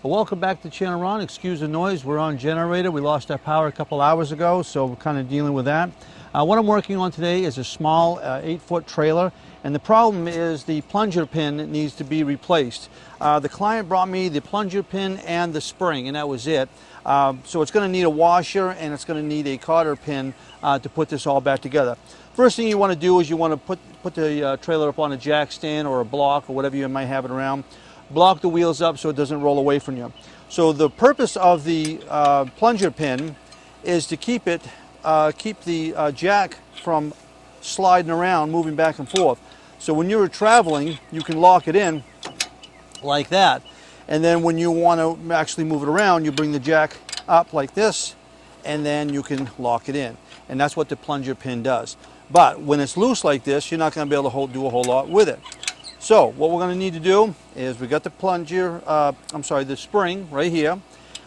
Well, welcome back to the channel, Ron. Excuse the noise. We're on generator. We lost our power a couple hours ago, so we're kind of dealing with that. What I'm working on today is a small 8-foot trailer, and the problem is the plunger pin needs to be replaced. The client brought me the plunger pin and the spring, and that was it. So it's going to need a washer, and it's going to need a cotter pin to put this all back together. First thing you want to do is you want to put the trailer up on a jack stand or a block or whatever you might have it around. Block the wheels up so it doesn't roll away from you. So the purpose of the plunger pin is to keep the jack from sliding around, moving back and forth. So when you're traveling, you can lock it in like that. And then when you want to actually move it around, you bring the jack up like this, and then you can lock it in. And that's what the plunger pin does. But when it's loose like this, you're not going to be able to do a whole lot with it. So what we're going to need to do is we got the the spring right here.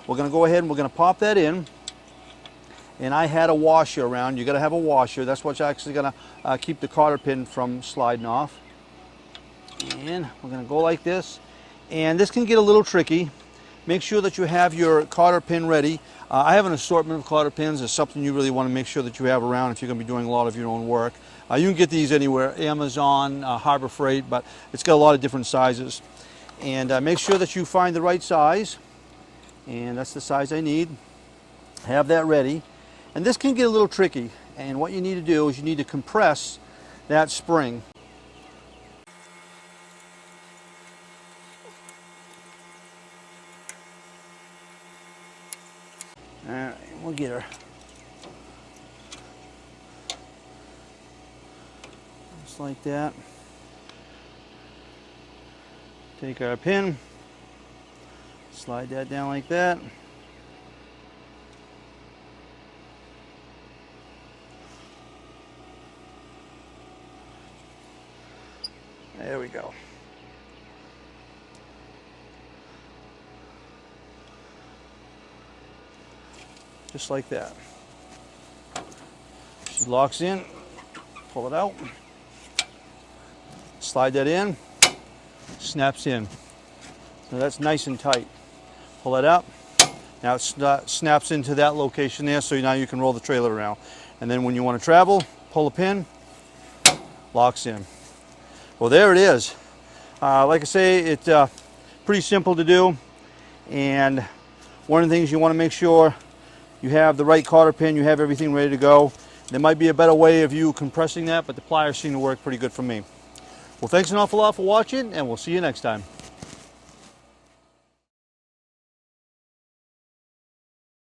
We're going to go ahead and we're going to pop that in. And I had a washer around. You got to have a washer. That's what's actually going to keep the cotter pin from sliding off. And we're going to go like this. And this can get a little tricky. Make sure that you have your cotter pin ready. I have an assortment of cotter pins. It's something you really want to make sure that you have around if you're going to be doing a lot of your own work. You can get these anywhere, Amazon, Harbor Freight, but it's got a lot of different sizes. And make sure that you find the right size. And that's the size I need. Have that ready. And this can get a little tricky. And what you need to do is you need to compress that spring. All right, we'll get her. Just like that. Take our pin, slide that down like that. There we go. Just like that. She locks in, pull it out, slide that in, snaps in. So that's nice and tight. Pull it up. Now it snaps into that location there, so now you can roll the trailer around. And then when you want to travel, pull the pin, locks in. Well, there it is. Like I say, it's pretty simple to do. And one of the things you want to make sure you have the right cotter pin, you have everything ready to go. There might be a better way of you compressing that, but the pliers seem to work pretty good for me. Well, thanks an awful lot for watching, and we'll see you next time.